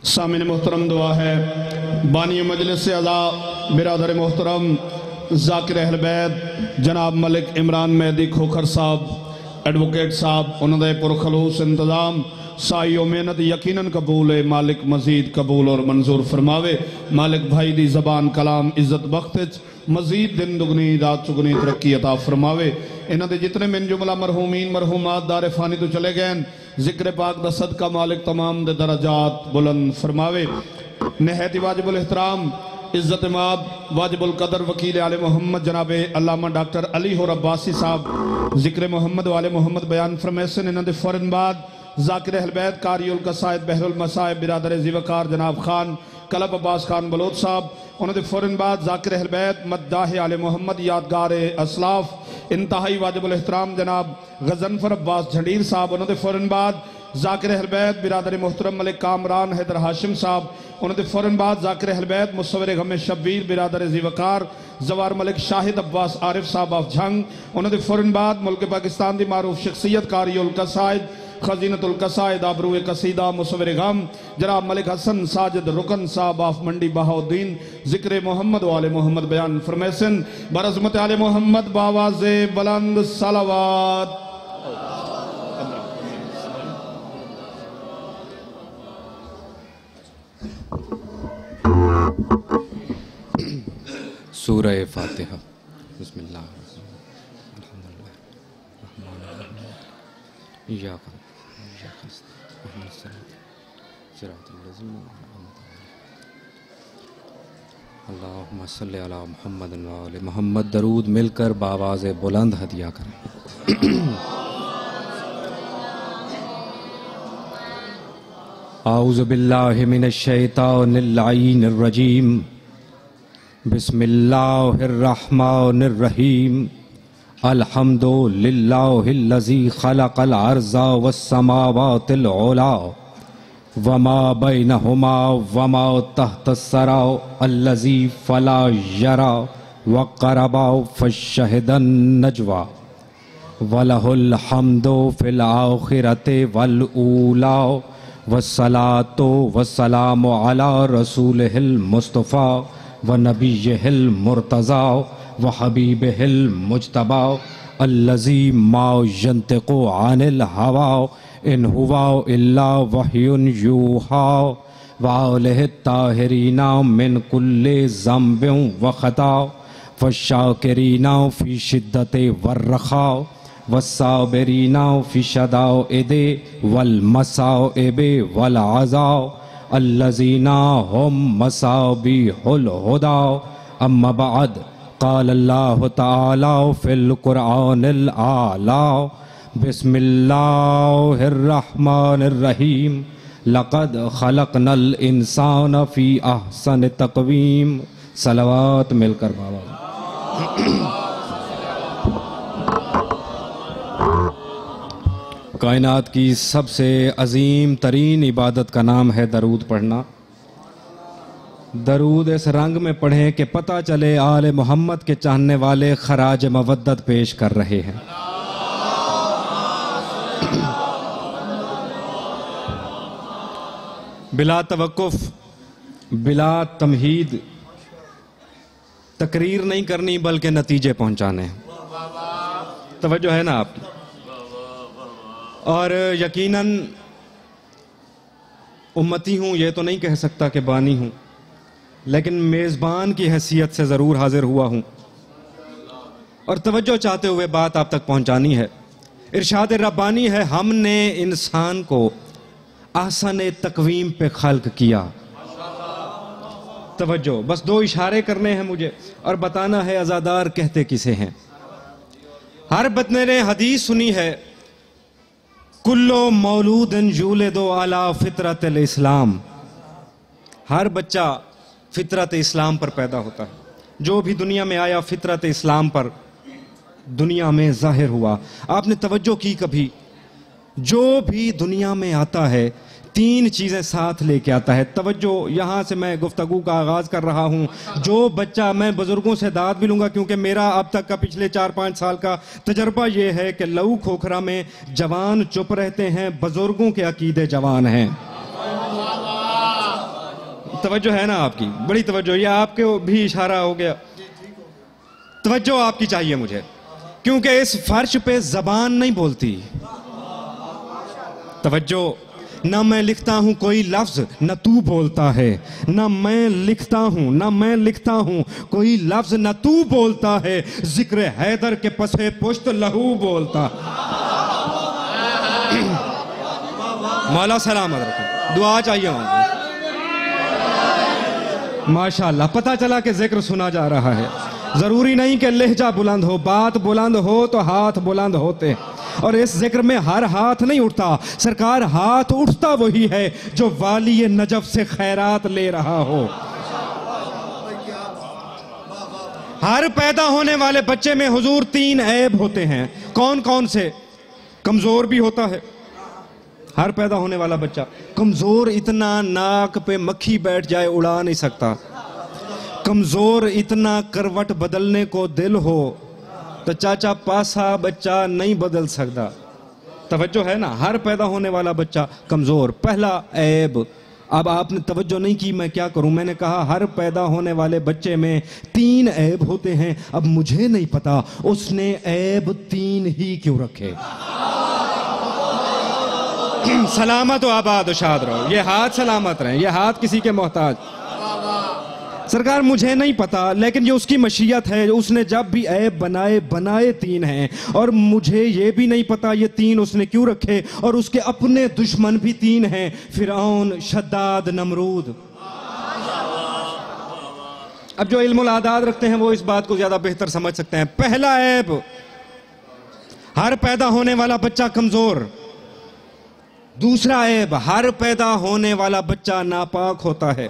सामिन मोहतरम दुआ है बानी मजलिस से अज़ा बिरादर मोहतरम ज़ाकिर अहल बैत जनाब मलिक इमरान मेहदी खोखर साहब एडवोकेट साहब उन्होंने पुरखलूस इंतज़ाम साइयो मेहनत यकीनन कबूल है। मालिक मजीद कबूल और मंजूर फरमावे। मालिक भाई दी ज़बान कलाम इज्जत बख्त मजीद दिन दुगनी रात चुगनी तरक्की अता फरमावे। इन्हों के जितने मिन जुमला मरहूमीन मरहूमात दारे फानी तो चले गए जिक्र पाक दा सदका मालिक तमाम दे दराजात बुलंद फरमावे। नहायत वाजिबुल एहतराम इज्जत माब वाजिबुल कदर वकील आले मोहम्मद जनाब अल्लामा डॉक्टर अली होर अब्बासी साहब जिक्र मोहम्मद वाले मोहम्मद बयान फरमैसन। इन्होंने फौरन बाद ज़ाकिर अहल बैत कारियुल कसायद बहरुल मसायब बिरादर ज़िवकार जनाब खान कलब अब्बास खान बलोच साहब। उन्होंने फौरन बाद ज़ाकिर अहल बैत मद्दाह आले मोहम्मद यादगार असलाफ इंतहाई वाजिबुल एहतराम जनाब गजनफर अब्बास झंडीर साहब। उन्होंने फौरन बाद ज़ाकिर अहल बैत बिरादर मोहतरम मलिक कामरान हैदर हाशिम साहब। उन्होंने फौरन बाद ज़ाकिर अहल बैत मुसव्विर गम शब्बीर बिरादर ज़िवकार जवार मलिक शाहिद अब्बास आरिफ साहब ऑफ झंग। उन्होंने फौरन बाद मुल्क पाकिस्तान की मारूफ शख्सियत कारियुल कसायद खजीनतुल कसायद आबरू कसीदा मुसव्विर गम जनाब मलिक हसन साजिद रुकन साहब ऑफ मंडी बहाउद्दीन जिक्र मोहम्मद वाले मोहम्मद बयान फरमैसन बरज़मत आले मोहम्मद बावाज़े बुलंद सलावत। सूरह फातिहा। बिस्मिल्लाह अल्लाहुम्मा सल्ली अला मुहम्मद व आले मुहम्मद। दरूद मिलकर बावाज़ बुलंद हदिया करें। आऊज़ु बिल्लाहि मिनश शैतानिर लाईनिर रजीम। बिस्मिल्लाहिर रहमानिर रहीम। अल्हम्दुलिल्लाहिल्लज़ी खलक़ल अर्ज़ा वस्समावातिल उला वमा बैनहुमा वमा तहतस सरा अल्लज़ी फला यरा वक़रबा फशहिदन नजवा वलहुल हम्दु फिल आखिरति वल ऊला वस्सलातु वस्सलामु अला रसूलिहिल मुस्तफ़ा व नबिय्यिहिल मुर्तज़ा व हबीबिहिल मुज्तबा अल्लज़ी मा यंतिक़ु अनिल हवा इन हुवा इल्ला वह्युन यूहा व आलिहि ताहिरीना मिन कुल्लि ज़ंबिन व ख़ता वश्शाकिरीना फ़ी शिद्दति वर्रख़ा वस्साबिरीना फ़ी शदाइदि वल मसाइबि वल अज़ा अल्लज़ीना हुम मसाबिहुल हुदा। अम्मा बअद क़ाल अल्लाहु तआला फ़िल क़ुरआनिल आला बिस्मिल्लाहिर रहमानिर रहीम। लक़द ख़लक़नल इंसान फ़ी अहसनि तक़वीम। सलावत मिलकर बाबा। कायनात की सबसे अजीम तरीन इबादत का नाम है दरूद पढ़ना। दरूद इस रंग में पढ़ें कि पता चले आले मोहम्मद के चाहने वाले खराज मवद्दत पेश कर रहे हैं। बिला तवक्कुफ बिला तमहीद तकरीर नहीं करनी बल्कि नतीजे पहुंचाने। तवज्जो है ना आप। और यकीनन उम्मती हूँ ये तो नहीं कह सकता कि बानी हूँ, लेकिन मेज़बान की हैसियत से ज़रूर हाजिर हुआ हूँ और तवज्जो चाहते हुए बात आप तक पहुँचानी है। इरशाद रब्बानी है, हमने इंसान को आसन तकवीम पे खल्क किया। तवज्जो, बस दो इशारे करने हैं मुझे और बताना है अज़ादार कहते किसे हैं। हर बंदे ने हदीस सुनी है, कुल्लो मौलूदन यूलिदु अला फितरतिल इस्लाम। हर बच्चा फितरत इस्लाम पर पैदा होता है। जो भी दुनिया में आया फितरत इस्लाम पर दुनिया में जाहिर हुआ। आपने तवज्जो की कभी? जो भी दुनिया में आता है तीन चीज़ें साथ लेके आता है। तवज्जो, यहाँ से मैं गुफ्तगू का आगाज़ कर रहा हूँ। जो बच्चा, मैं बुज़ुर्गों से दाद भी लूँगा क्योंकि मेरा अब तक का पिछले 4-5 साल का तजर्बा ये है कि लहू खोखरा में जवान चुप रहते हैं, बुज़ुर्गों के अकीदे जवान हैं। तवज्जो है ना आपकी, बड़ी तवज्जो, ये आपके भी इशारा हो गया। तवज्जो आपकी चाहिए मुझे, क्योंकि इस फर्श पे जबान नहीं बोलती। तवज्जो, ना मैं लिखता हूं कोई लफ्ज न तू बोलता है, ना मैं लिखता हूं कोई लफ्ज न तू बोलता है, जिक्र हैदर के पसे पुश्त लहू बोलता। मौला सलामत रखे, दुआ चाहिए होगी। माशाअल्लाह, पता चला कि जिक्र सुना जा रहा है। जरूरी नहीं कि लहजा बुलंद हो, बात बुलंद हो तो हाथ बुलंद होते, और इस जिक्र में हर हाथ नहीं उठता। सरकार, हाथ उठता वही है जो वाली नजफ से खैरात ले रहा हो। हर पैदा होने वाले बच्चे में हुजूर 3 ऐब होते हैं। कौन कौन से? कमजोर भी होता है हर पैदा होने वाला बच्चा। कमजोर इतना नाक पे मक्खी बैठ जाए उड़ा नहीं सकता। कमजोर इतना करवट बदलने को दिल हो तो चाचा पासा बच्चा नहीं बदल सकता। तवज्जो है ना, हर पैदा होने वाला बच्चा कमजोर, पहला ऐब। अब आपने तवज्जो नहीं की, मैं क्या करूं? मैंने कहा हर पैदा होने वाले बच्चे में 3 ऐब होते हैं। अब मुझे नहीं पता उसने ऐब 3 ही क्यों रखे। सलामत हो, आबाद हो, शाद रहो, ये हाथ सलामत रहे, ये हाथ किसी के मोहताज। सरकार, मुझे नहीं पता, लेकिन ये उसकी मशीयत है। उसने जब भी ऐब बनाए 3 हैं, और मुझे ये भी नहीं पता ये 3 उसने क्यों रखे। और उसके अपने दुश्मन भी 3 हैं, फिरौन, शद्दाद, नमरूद। अब जो इल्मुल आदाद रखते हैं वो इस बात को ज्यादा बेहतर समझ सकते हैं। पहला ऐब, हर पैदा होने वाला बच्चा कमजोर। दूसरा ऐब, हर पैदा होने वाला बच्चा नापाक होता है,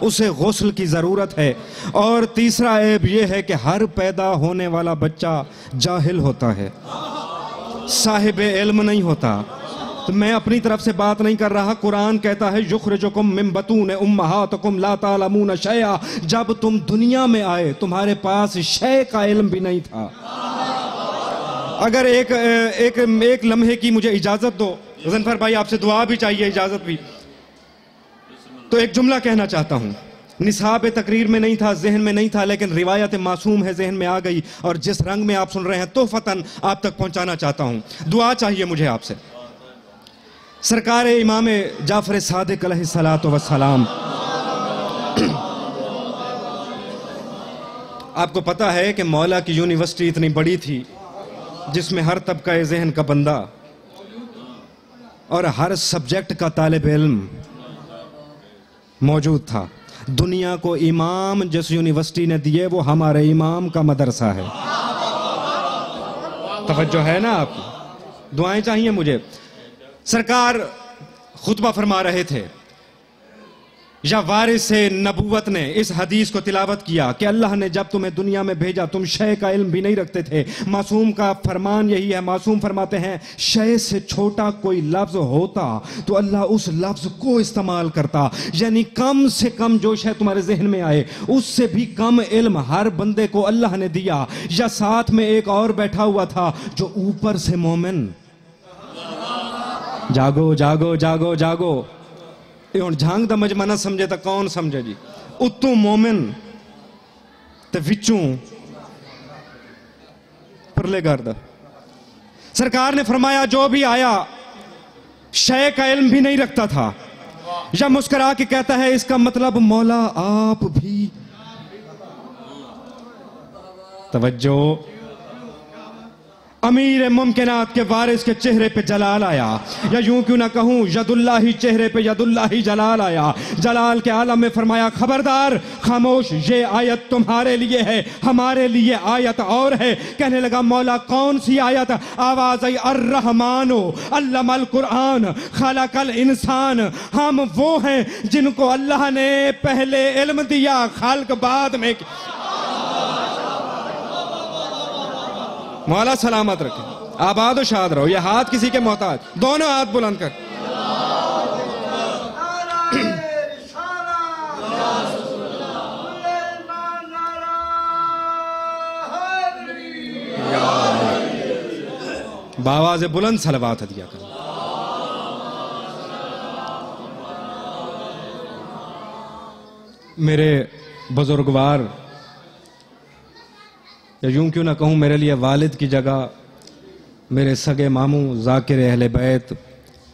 उसे गुस्ल की जरूरत है। और तीसरा ऐब यह है कि हर पैदा होने वाला बच्चा जाहिल होता है, साहिब इल्म नहीं होता। तो मैं अपनी तरफ से बात नहीं कर रहा। कुरान कहता है युखरिजुकुम मिन बतून उम्महातिकुम ला तालमून शैआ। जब तुम दुनिया में आए तुम्हारे पास शय का इल्म भी नहीं था। अगर एक लम्हे की मुझे इजाजत दो ज़नफर भाई, आपसे दुआ भी चाहिए, इजाजत भी। तो एक जुमला कहना चाहता हूं, निसाब तकरीर में नहीं था, जहन में नहीं था, लेकिन रिवायत मासूम है, जहन में आ गई, और जिस रंग में आप सुन रहे हैं तोहफतन आप तक पहुंचाना चाहता हूं। दुआ चाहिए मुझे आपसे। सरकार इमाम जाफर सादिक अलैहिस्सलातु वस्सलाम, आपको पता है कि मौला की यूनिवर्सिटी इतनी बड़ी थी जिसमें हर तबका जहन का बंदा और हर सब्जेक्ट का तालिब इल्म मौजूद था। दुनिया को इमाम जिस यूनिवर्सिटी ने दिए वो हमारे इमाम का मदरसा है। तवज्जो है ना आपकी? दुआएं चाहिए मुझे। सरकार खुतबा फरमा रहे थे, या वारिस से नबूवत ने इस हदीस को तिलावत किया कि अल्लाह ने जब तुम्हें दुनिया में भेजा तुम शय का इल्म भी नहीं रखते थे। मासूम का फरमान यही है, मासूम फरमाते हैं शय से छोटा कोई लफ्ज होता तो अल्लाह उस लफ्ज को इस्तेमाल करता। यानी कम से कम जो शय तुम्हारे जहन में आए उससे भी कम इल्म हर बंदे को अल्लाह ने दिया। या साथ में एक और बैठा हुआ था जो ऊपर से मोमिन, जागो जागो जागो जागो, ਹੁਣ झांग ਦਾ ਮਜਮਾ ਨਾ ਸਮਝੇ ਤਾਂ कौन समझे जी। उत्तों मोमिन ते विचों परले गर्द। सरकार ने फरमाया जो भी आया शय का इल्म भी नहीं रखता था। या मुस्कुरा के कहता है इसका मतलब मौला आप भी। तवज्जो, अमीर मुमकिनात के वारिस के चेहरे पे जलाल आया, या यूं क्यों ना कहूं यदुल्लाही चेहरे पे यदुल्लाही जलाल आया। जलाल के आलम में फरमाया खबरदार खामोश, ये आयत तुम्हारे लिए है, हमारे लिए आयत और है। कहने लगा मौला कौन सी आयत? आवाज आई अर्रहमानो अल्लमल कुरान खलकल इंसान। हम वो हैं जिनको अल्लाह ने पहले इल्म दिया, खाल्क बाद में। मौला सलामत रखे, आबाद और शाद रहो। ये हाथ किसी के मोहताज, दोनों हाथ बुलंद कर। बावाज़े बुलंद सलवात दिया कर। मेरे बुजुर्गवार, या यूं क्यों ना कहूं मेरे लिए वालिद की जगह मेरे सगे मामू जाकिर अहले बैत,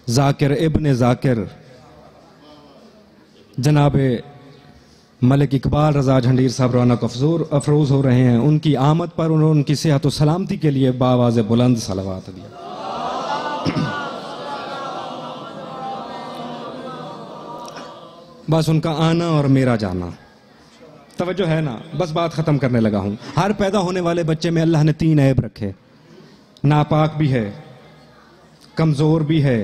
जाकिर इब्न जाकिर जनाब मलिक इकबाल रजा झंडीर साहब रौनक अफरोज हो रहे हैं। उनकी आमद पर उन्होंने उनकी सेहत और सलामती के लिए बावाज़ बुलंद सलावत दिया। बस उनका आना और मेरा जाना, तवज्जो है ना, बस बात खत्म करने लगा हूं। हर पैदा होने वाले बच्चे में अल्लाह ने 3 ऐब रखे, नापाक भी है, कमजोर भी है,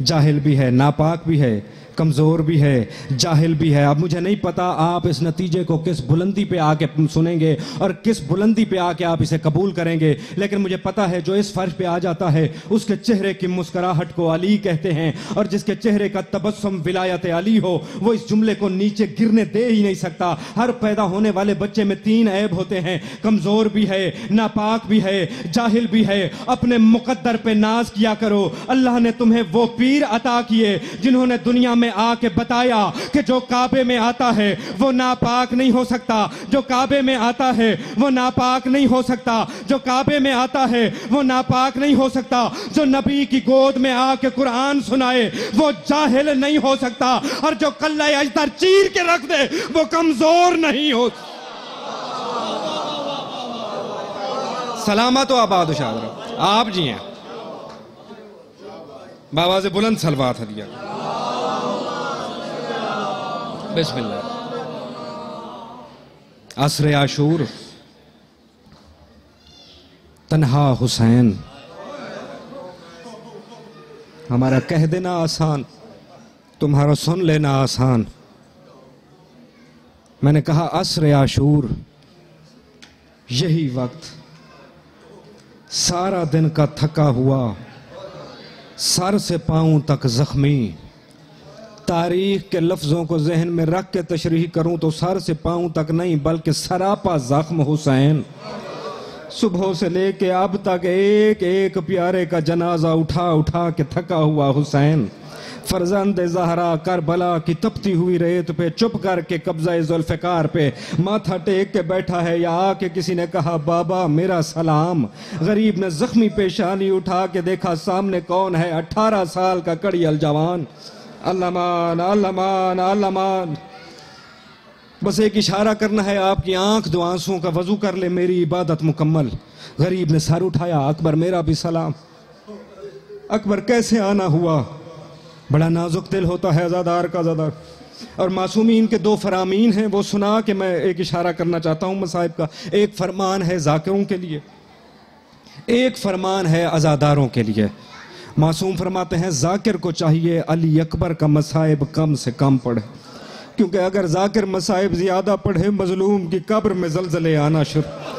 जाहिल भी है। नापाक भी है, कमजोर भी है, जाहिल भी है। अब मुझे नहीं पता आप इस नतीजे को किस बुलंदी पे आके सुनेंगे और किस बुलंदी पे आके आप इसे कबूल करेंगे, लेकिन मुझे पता है जो इस फर्श पे आ जाता है उसके चेहरे की मुस्कुराहट को अली कहते हैं, और जिसके चेहरे का तबस्सुम विलायत अली हो वो इस जुमले को नीचे गिरने दे ही नहीं सकता। हर पैदा होने वाले बच्चे में 3 ऐब होते हैं, कमजोर भी है, नापाक भी है, जाहिल भी है। अपने मुकद्दर पे नाज किया करो। अल्लाह ने तुम्हें वो पीर अता किए जिन्होंने दुनिया में आके बताया कि जो काबे में आता है वो नापाक नहीं हो सकता, जो काबे में आता है वो नापाक नहीं हो सकता, जो काबे में आता है वो नापाक नहीं हो सकता, जो नबी की गोद में आके कुरान सुनाए वो जाहिल नहीं हो सकता, और जो कल्ला अजदर चीर के रख दे वो कमजोर नहीं हो। सलामत व आबाद शाद आप जी हैं। बाबा से बुलंद सलवात दिया। बिस्मिल्लाह। असरे आशूर, तन्हा हुसैन। हमारा कह देना आसान, तुम्हारा सुन लेना आसान। मैंने कहा असरे आशूर, यही वक्त सारा दिन का थका हुआ, सर से पांव तक जख्मी, तारीख के लफ्जों को जहन में रख के तशरीह करूं तो सर से पांव तक नहीं बल्कि सरापा जख्म हुसैन। सुबह से लेके अब तक एक एक प्यारे का जनाजा उठा उठा के थका हुआ हुसैन। फरजंद ज़हरा करबला की तपती हुई रेत पे चुप करके कब्जा जुल्फ़िकार पे माथा टेक के बैठा है, या आके किसी ने कहा बाबा मेरा सलाम। गरीब ने जख्मी पेशानी उठा के देखा सामने कौन है, 18 साल का कड़ियल जवान। अल्लामान अल्लामान अल्लामान। बस एक इशारा करना है, आपकी आंख दो आंसुओं का वजू कर ले, मेरी इबादत मुकम्मल। गरीब ने सर उठाया, अकबर मेरा भी सलाम। अकबर कैसे आना हुआ, बड़ा नाजुक दिल होता है अज़ादार का अज़ादार। और मासूमीन के 2 फरामीन हैं, वो सुना के मैं एक इशारा करना चाहता हूँ मसाइब का। एक फरमान है जाकिरों के लिए, एक फरमान है अज़ादारों के लिए। मासूम फरमाते हैं जाकिर को चाहिए अली अकबर का मसाइब कम से कम पढ़े, क्योंकि अगर जाकिर मसाइब ज्यादा पढ़े मजलूम की कब्र में जलजले आना शुरू।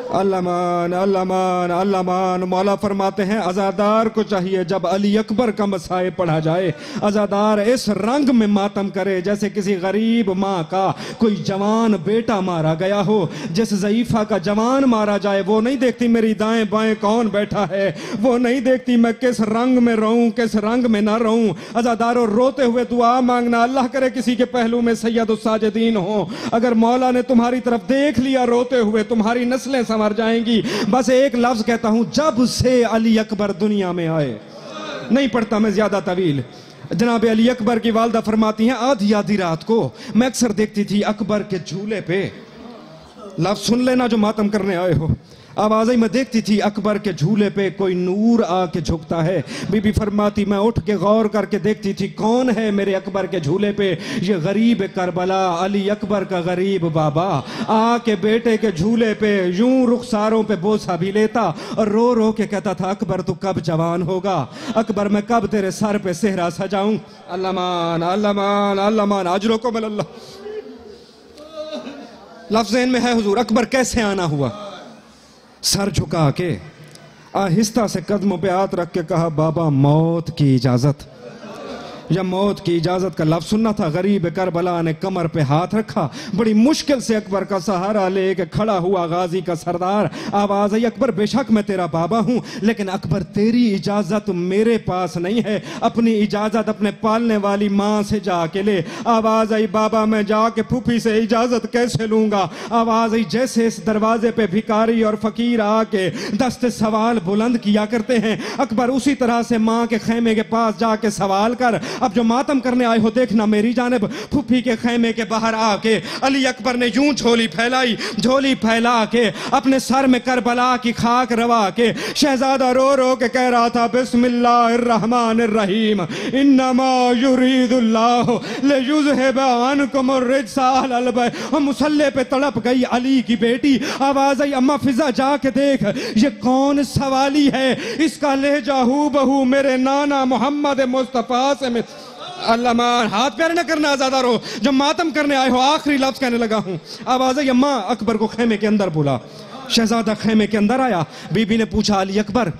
अल्लामान अल्लामान अल्लामान। मौला फरमाते हैं अज़ादार को चाहिए जब अली अकबर का मसाइब पढ़ा जाए, अज़ादार इस रंग में मातम करे जैसे किसी गरीब माँ का कोई जवान बेटा मारा गया हो। जिस ज़ईफ़ा का जवान मारा जाए वो नहीं देखती मेरी दाएं बाएं कौन बैठा है, वो नहीं देखती मैं किस रंग में रहूं किस रंग में ना रहूं। अज़ादारों रोते हुए दुआ मांगना, अल्लाह करे किसी के पहलू में सैयदुस साजिदीन हो। अगर मौला ने तुम्हारी तरफ देख लिया रोते हुए, तुम्हारी नस्लें संवर जाएंगी। बस एक लफ्ज कहता हूं, जब से अली अकबर दुनिया में आए। नहीं पढ़ता मैं ज्यादा तवील। जनाब अली अकबर की वालदा फरमाती हैं आधी आधी रात को मैं अक्सर देखती थी अकबर के झूले पे, लफ्ज सुन लेना जो मातम करने आए हो, आवाज़ें मैं देखती थी अकबर के झूले पे कोई नूर आके झुकता है। बीबी फरमाती मैं उठ के गौर करके देखती थी कौन है मेरे अकबर के झूले पे। ये गरीब करबला अली अकबर का गरीब बाबा आके बेटे के झूले पे यूं रुखसारों पे बोसा भी लेता और रो रो के कहता था अकबर तू कब जवान होगा, अकबर मैं कब तेरे सर पे सेहरा सजाऊं। अल्लामान अल्लामान अल्लामान अजरो को मल्लाह। लफ्ज़ में है हुजूर अकबर कैसे आना हुआ। सर झुका के आहिस्ता से कदमों पे हाथ रख के कहा बाबा मौत की इजाजत। जब मौत की इजाजत का लफ्ज सुनना था, गरीब करबला ने कमर पे हाथ रखा, बड़ी मुश्किल से अकबर का सहारा लेके खड़ा हुआ गाजी का सरदार। आवाज आई, अकबर बेशक मैं तेरा बाबा हूं, लेकिन अकबर तेरी इजाजत मेरे पास नहीं है, अपनी इजाजत अपने पालने वाली मां से जाके ले। आवाज आई, बाबा मैं जाके फूफी से इजाजत कैसे लूंगा। आवाज आई, जैसे इस दरवाजे पे भिखारी और फकीर आके दस्ते सवाल बुलंद किया करते हैं, अकबर उसी तरह से मां के खेमे के पास जाके सवाल कर। अब जो मातम करने आए हो देखना मेरी जानिब। फूफी के खेमे के बाहर आके अली अकबर ने यूं झोली फैलाई, झोली फैला के अपने सर में करबला की खाक रवा के शहजादा रो रो के कह रहा था, बिस्मिल्लाहिर्रहमानिर्रहीम, इन्नमा युरीदुल्लाहु लियुज़हिबा अन्कुम अर्रिज्सा अहलल बैत। मुसल्ले पे तड़प गई अली की बेटी। आवाज आई, अम्मा फिजा जाके देख ये कौन सवाली है, इसका लहजा हू बहू मेरे नाना मोहम्मद मुस्तफा से अल्लाह। हाथ पैर न करना आजादारो, जब मातम करने आए हो आखिरी लफ्ज कहने लगा हूं। आवाज आई, अम्मा अकबर को खेमे के अंदर बुला। शहजादा खेमे के अंदर आया। बीबी ने पूछा, अली अकबर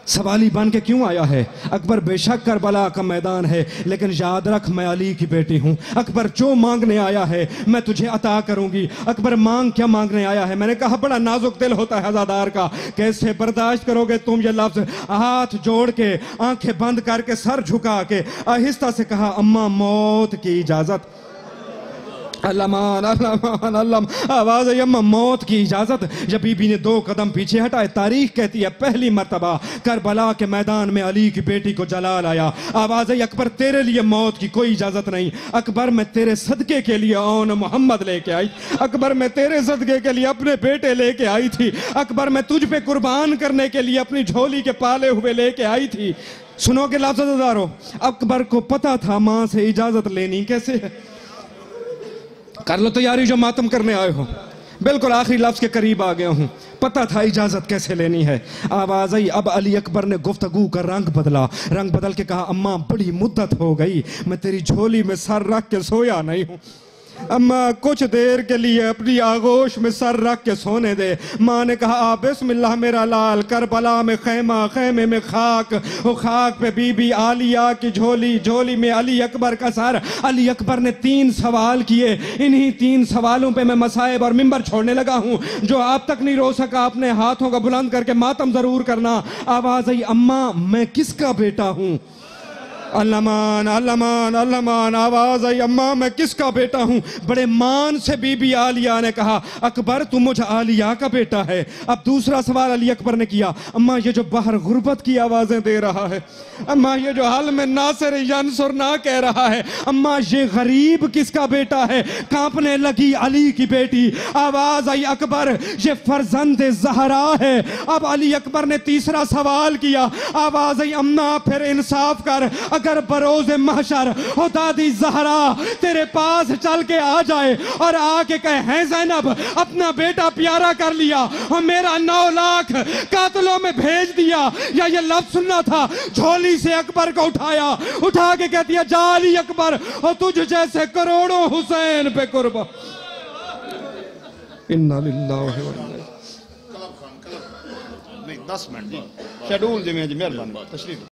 सवाली बन के क्यों आया है? अकबर बेशक करबला का मैदान है, लेकिन याद रख मैं अली की बेटी हूं। अकबर जो मांगने आया है मैं तुझे अता करूंगी। अकबर मांग क्या मांगने आया है? मैंने कहा बड़ा नाजुक दिल होता है अज़ादार का, कैसे बर्दाश्त करोगे तुम ये लफ्ज। हाथ जोड़ के आंखें बंद करके सर झुका के आहिस्ता से कहा, अम्मा मौत की इजाजत। अल्लामान अल्लामान अल्लाम। आवाज आई, अम्मा मौत की इजाजत। जब बीबी ने 2 कदम पीछे हटाए, तारीख कहती है पहली मर्तबा करबला के मैदान में अली की बेटी को जलाल आया। आवाज आई, अकबर तेरे लिए मौत की कोई इजाजत नहीं। अकबर मैं तेरे सदके के लिए ओन मोहम्मद लेके आई। अकबर मैं तेरे सदके के लिए अपने बेटे लेके आई थी। अकबर मैं तुझ पे कुर्बान करने के लिए अपनी झोली के पाले हुए लेके आई थी। सुनोगे लफ्ज़दारो, अकबर को पता था मां से इजाजत लेनी कैसे है। कर लो तैयारी जो मातम करने आए हो। बिल्कुल आखिरी लफ्ज के करीब आ गया हूं, पता था इजाजत कैसे लेनी है। आवाज आई, अब अली अकबर ने गुफ्तगू का रंग बदला। रंग बदल के कहा, अम्मा बड़ी मुद्दत हो गई मैं तेरी झोली में सर रख के सोया नहीं हूं। अम्मा कुछ देर के लिए अपनी आगोश में सर रख के सोने दे। माँ ने कहा, आ बिस्मिल्लाह मेरा लाल। करबला में खेमा, खेमे में खाक, वो खाक पे बीबी आलिया की झोली, झोली में अली अकबर का सर। अली अकबर ने 3 सवाल किए। इन्हीं 3 सवालों पे मैं मसाइब और मिंबर छोड़ने लगा हूँ। जो आप तक नहीं रो सका अपने हाथों का बुलंद करके मातम जरूर करना। आवाज आई, अम्मा मैं किसका बेटा हूँ? अल्लामान अल्लामान अल्लामान। आवाज आई, अम्मा मैं किसका बेटा हूं? बड़े मान से बीबी आलिया ने कहा, अकबर तू मुझे आलिया का बेटा है। अब दूसरा सवाल अली अकबर ने किया, अम्मा ये जो बाहर गुर्बत की आवाजें दे रहा है, अम्मा ये जो हाल में नासिर यंसुर ना कह रहा है, अम्मा ये गरीब किसका बेटा है? कांपने लगी अली की बेटी। आवाज आई, अकबर ये फर्जंद ज़हरा है। अब अली अकबर ने तीसरा सवाल किया। आवाज आई, अम्मा फिर इंसाफ कर, अगर बरोज़ महशर हो दादी ज़हरा तेरे पास चल के आ जाए और आके कहे, हैं ज़ैनब अपना बेटा प्यारा कर लिया और मेरा 9 लाख कातलों में भेज दिया, या ये लफ्ज सुनना था। झोली से अकबर को उठाया, उठा के कहती है, जा अली अकबर और तुझ जैसे करोड़ों हुसैन पे कुर्बान। इन्ना लिल्लाहि व इन्ना इलैहि। 10 मिनट जी शेड्यूल जिमें मेहरबानी तशरीफ।